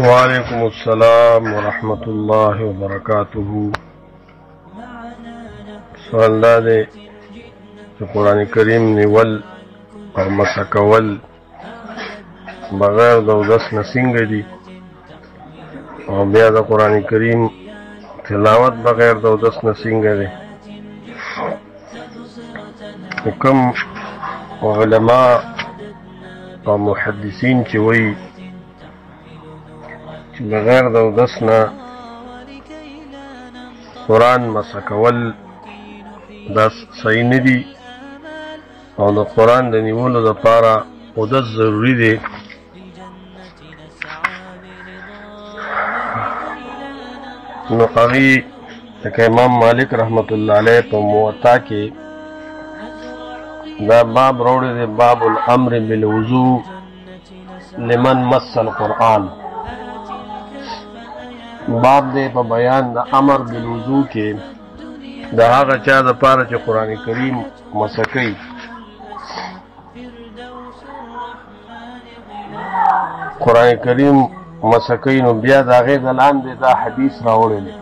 وعلیکم السلام ورحمۃ اللہ وبرکاتہ. سوال دا دی چې قرآن کریم نیول او مسح کول بغیر د اودس نه څنګه دي، او بیا د قرآن کریم تلاوت بغیر د اودس نه څنګه دی. کوم علما او محدثین چې وایي چې بغیر د اودس نه قرآن مسح کول دا صحیح نه دي، او د قرآن د نیولو دپاره اودس ضروري دی. نو هغې لکه امام مالک رحمت الله علیه په موطا کې دا باب راوړی دی، باب الامر بالوضوء لمن مس القرآن. باب دی په بیان د امر بالوضوء کې د هغه چا دپاره چې قرآن کریم مسح کوي. قرآن کریم مسح کوي نو بیا د هغې د لاندې دا حدیث راوړی دی.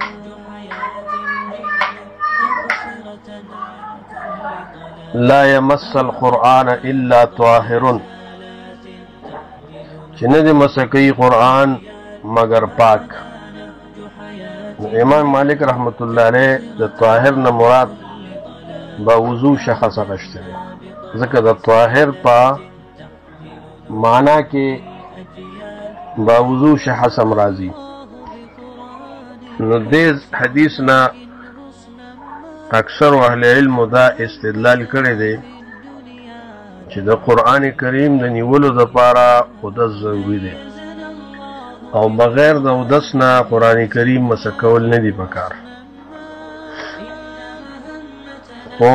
لا یمس القرآن الا طاهر، چې نه دی مسح کوي قرآن مگر پاک. امام مالک رحمت الله علیه د طاهر نه مراد با وضو شخص غشته دی، ځکه د طاهر په معنا کې با وضو شخص هم راځي. نو دې حدیث نه اکثر اهل علم دا استدلال کړی دی چې د قرآن کریم د نیولو دپاره اودس ضروري دی، او بغیر د اودس نه قرآن کریم مسح کول نه دي پکار. خو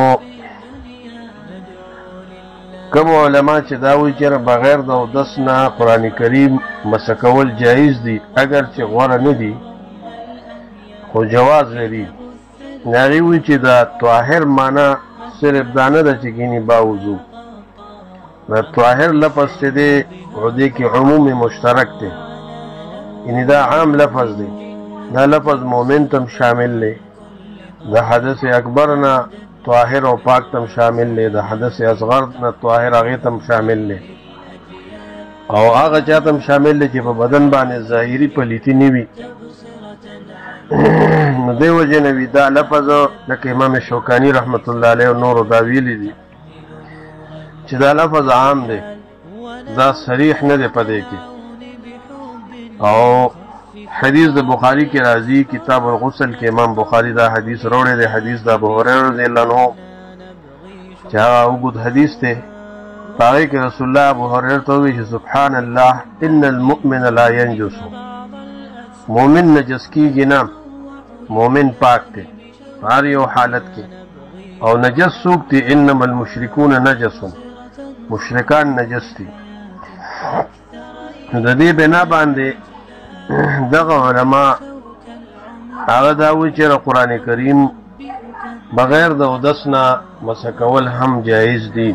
کوم علما چې دا وایي چې بغیر د اودس نه قرآن کریم مسح کول جایز دي، اگر چې غوره نه دي خو جواز لري. هغې وایي چې د طاهر معنا صرف دا نه ده چې کینی باوضو. د طاهر لفظ چې دی دې کې عموم مشترک دی، یعنی دا عام لفظ دی. دا لفظ مومن تم شامل دی، د حدث اکبر نه طاهر او پاک تم شامل دی، د حدث اصغر نه طاهر هغې تم شامل دی، او هغه چا تم شامل دی چې په بدن باندې ظاهري پلیتي نه وي. نو دې وجې نه وي دا لفظ لکه امام شوکاني رحمت الله علیه او نورو دا ویلي دي چې دا لفظ عام دی، دا صریح نه دی په دې کې. او حدیث د بخاری کې راځي، کتاب الغسل کې امام بخاری دا حدیث راوړی دی، حدیث د ابو هریره رضی الله عنه چې هغه اوږد حدیث دی. په هغې کې رسول الله ابو هریره ته ووایي چې سبحان الله ان المؤمن لا ینجس، مومن نجس کیږي نه، مومن پاک دی په هر یو حالت کې. او نجس څوک دی؟ انما المشرکون نجس، مشرکان نجس دي. د دې بنا باندې دغه علما هغه دا وایي چې قرآن کریم بغیر د اودس نه مسح کول هم جایز دي.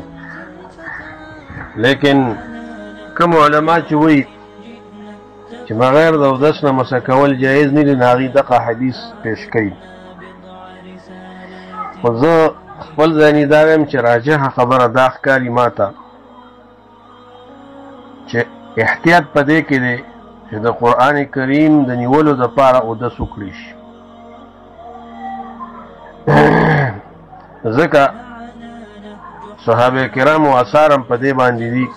لیکن کوم علما چې وایي چې بغیر د اودس نه مسح کول جایز نه دي، هغې دغه حدیث پیش کوي. خو زه خپل ځاني دا وایم چې راجحه خبره دا ښکاري ما ته چې احتیاط په دې کې دی چې د قرآن کریم د نیولو دپاره اودس وکړي شي. ځکه صحابه کرامو اثار هم په دې باندې دي.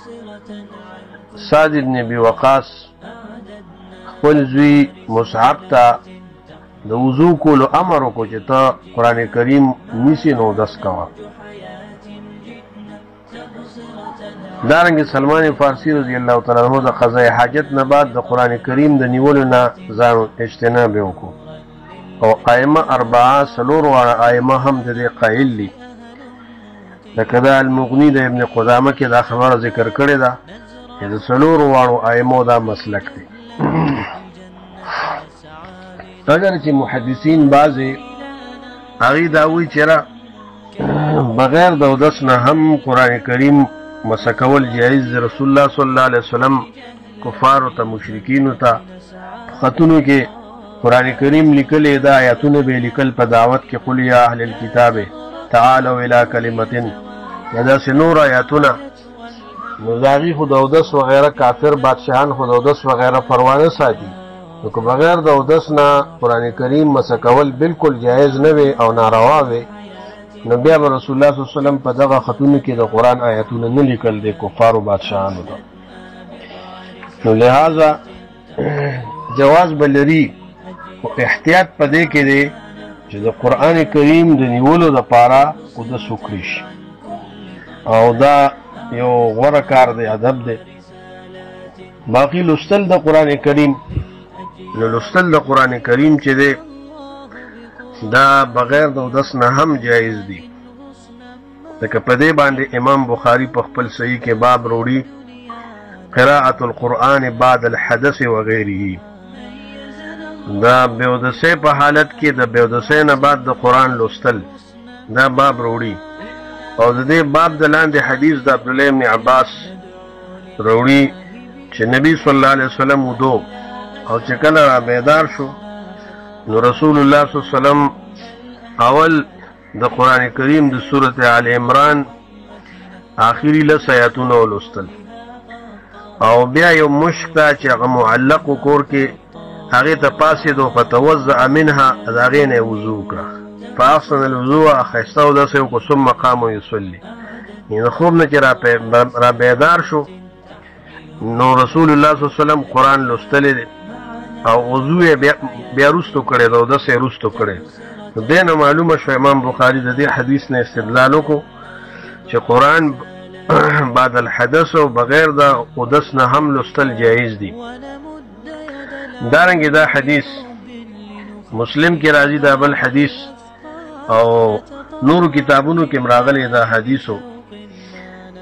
سعد بن ابي وقاص خپل زوی مصعب ته د وضو کولو امر وکړو چې ته قرآن کریم نیسې نو اودس کوه. دارنګه سلمان فارسی رضی الله تعالی عنہ د قضای حاجت نه بعد د قرآن کریم د نیولو نه ځان اجتناب وکړو. او ائمه اربعه څلور واړه ائمه هم د دې قایل دي، لکه دا المغني د ابن قدامه کې دا خبره ذکر کړې ده چې د څلور واړو ائمو دا مسلک دی. اگر چې محدثین بعضې هغې دا وایي چې بغیر د اودس نه هم قرآن کریم مسح کول جایز. رسول الله صلی الله علیه وسلم کفارو ته مشرکینو ته خطونو کې قرآن کریم لیکلې دا آیاتونه به لیکل په دعوت کې قل یا اهل الكتاب تعالوا الى کلمة دا داسې نور آیاتونه نو د هغې خو د اودس وغیره کافر بادشاهان خو د اودس وغیره پروا نه ساتي نو که بغیر د اودس نه قرآن کریم مسه کول بالکل جایز نه وي او ناروا وي نو بیا به رسول الله صلی الله علیه وسلم په دغه خطونو کې د قرآن آیاتونه نه لیکل د کفارو بادشاهانو ته نو لہذا جواز به لري خو احتیاط په دې کې دی چې د قرآن کریم د نیولو دپاره اودس وکړي شي او دا یو غوره کار دی ادب دی باقي لوستل د قرآن کریم نو لوستل د قرآن کریم چې دی دا بغیر د اودس نه هم جایز دی لکه په دې باندې امام بخاری په خپل صحیح کې باب روړي قراءة القرآن بعد الحدث وغیره دا بیودسه په حالت کې د بیودسه نه بعد د قرآن لوستل دا باب روړي او د دې باب د لاندې حدیث د عبدالله ابن عباس روړي چې نبی صلی الله علیه وسلم ودو او چې کله را بیدار شو نو رسول الله صلی الله علیه وسلم اول د قرآن کریم د سورت آل عمران آخري لس آیاتونه ولوستل او بیا یو مشک ته چې هغه معلق کور کې هغې ته پاسېدو فتوضأ منها د هغې نه یې وضو وکړه فاحسن الوضوء ښایسته اودس یې وکړو ثم قام یصلي د خوب نه چې را بیدار شو نو رسول الله صلی الله علیه وسلم قرآن لوستلی دی او وضو یې بیا رستو کړی د اودس یې رستو کړی نو دې نه معلومه شو امام بخاري د دې حدیث نه استدلال وکړو چې قرآن بعد الحدث او بغیر د اودس نه هم لوستل جایز دي دارنګه دا حدیث مسلم کې راځي دا بل حدیث او نور کتابونو کې مراغلي دا حدیثو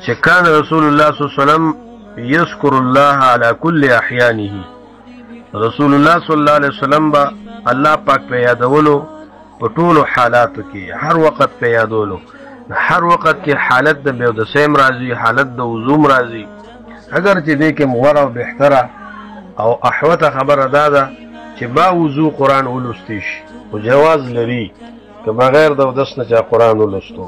چې کان رسول الله صلی الله علیه وسلم یذکر الله علی کل احیانه رسول الله صلی الله علیه وسلم با الله پاک په یادولو په ټولو حالاتو کې هر وخت په یادولو هر وخت کې حالت د بیودسیم راځي حالت د وضوم راځي اگر چې دې کې مغوره او بهتره او احوته خبره داده چې با وضو قرآن ولوستی شي او جواز لري که بغیر د اودس نه چا قرآن ولوستو